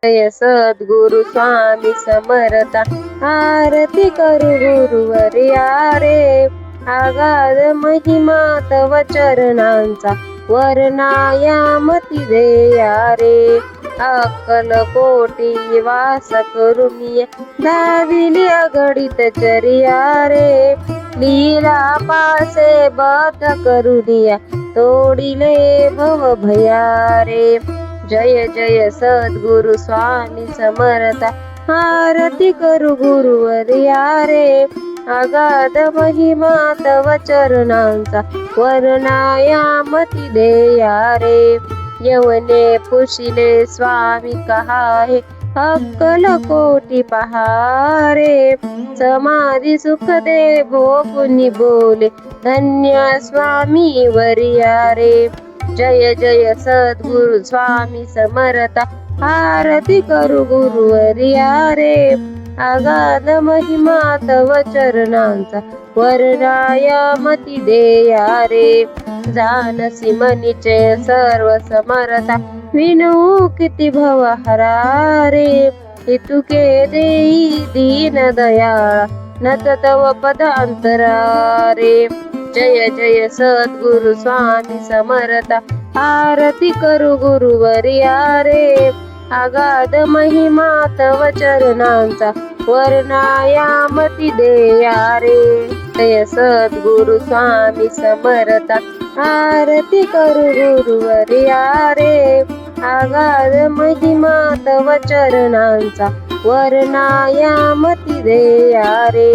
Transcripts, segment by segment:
जय सद्गुरु स्वामी समर्थ आरती करू गुरुवर्या रे आगाध महिमा तव चरणांचा वर्णायामती देया रे अक्कल कोटी वास करुनिया दाविली अगणित चर्या रे लीला पासे बत करुनिया तोडिले भव भया रे जय जय सद्गुरु स्वामी समर्थ आरती करू गुरुवर्या रे अगाध महिमा तव चरणांचा वर्णायामती देया रे यवने पुशिले स्वामी कहाहे अक्कल कोटी पहारे समाधी सुख दे भोकुनी बोले धन्य स्वामी वर्या रे जय जय सद्गुरु स्वामी समर्थ आरती करू गुरुवर्या रे अगाध महिमा तव चरणांचा वर्णायामती देया रे जानसी मनीचे सर्व समर्था विनू किती भव हरा रे इतुके देई दीन दयाळा नत तव पद अंतरा रे जय जय सद्गुरु स्वामी समर्थ आरती करू गुरुवर्या रे अगाध महिमा तव चरणांचा वर्णायामती देया रे जय सद्गुरु स्वामी समर्थ आरती करू गुरुवर्या रे अगाध महिमा तव चरणांचा वर्णायामती देया रे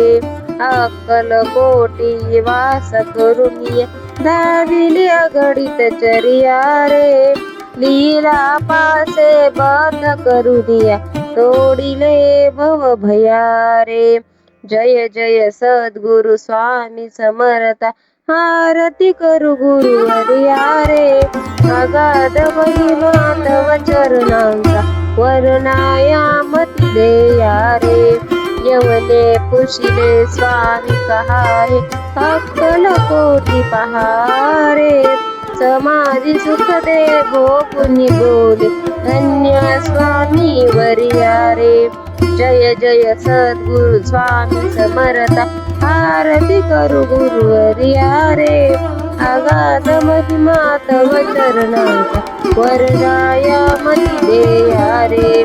अक्कल कोटी वास करुनिया दाविली अगणित चर्या रे लीला पासे बत करुनिया तोडिले भव भया रे जय जय सद्गुरु स्वामी समर्थ आरती करू गुरुवर्या रे अगाध महिमा तव चरणांचा वर्णायामती देया रे यवने पुशिले स्वामी कहाहे अक्कल कोटी पहारे समाधी सुख दे भोकुनी बोले धन्य स्वामी वर्या रे जय जय सद्गुरु स्वामी समर्थ आरती करू गुरुवर्या रे अगाध महिमा तव चरणांचा वर्णायामती देया रे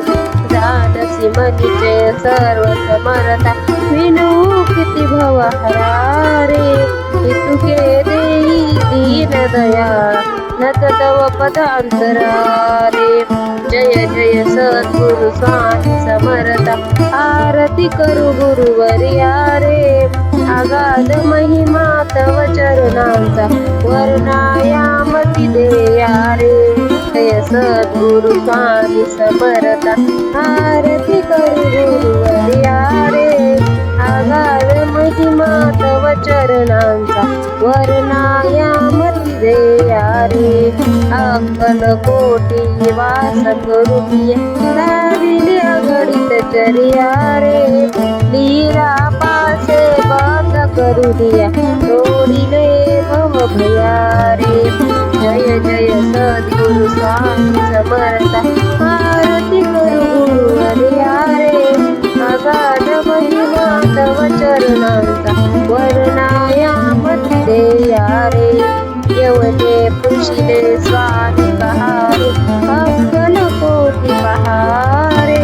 जानसी मनीचे सर्व समर्था विनू किती भव हरा रे इतुके देई दीन दयाळा नत तव पद अंतरा रे जय जय सद्गुरु स्वामी समर्थ आरती करू गुरुवर्या रे अगाध महिमा तव चरणांचा वर्णायामती देया रे जय सद्गुरु स्वामी समर्थ आरती करू गुरुवर्या रे अगाध महिमा तव चरणांचा वर्णायामती देया रे अक्कल कोटी वास करुनिया दाविली अगणित चर्या रे लीला पासे बत करुनिया तोडिले भव भया रे जय जय सद्गुरु स्वामी समर्थ आरती करू गुरुवर्या रे अगाध महिमा तव चरणांचा वर्णायामती देया रे यवने पुशिले स्वामी कहारे अक्कल कोटी पहारे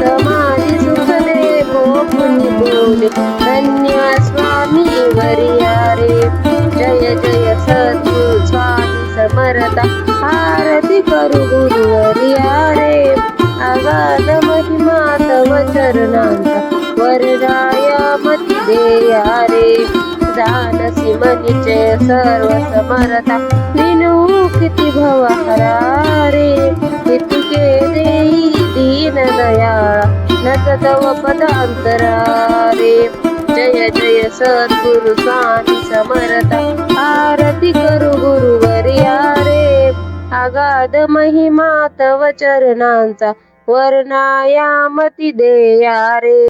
समाधी सुख दे भोकुनी बोले धन्य स्वामी वर्या रे जय जय सद्गुरु स्वामी समर्थ आरती करू गुरुवर्या रे अगाध महिमा तव चरणांचा वर्णायामती देया रे जानसी मनीचे सर्व समर्था विनू किती भव हरा रे इतुके देई दीन दयाळा नत तव पद अंतरा रे जय जय सद्गुरु स्वामी समर्थ आरती करू गुरुवर्या रे अगाध महिमा तव चरणांचा वर्णायामती देया रे।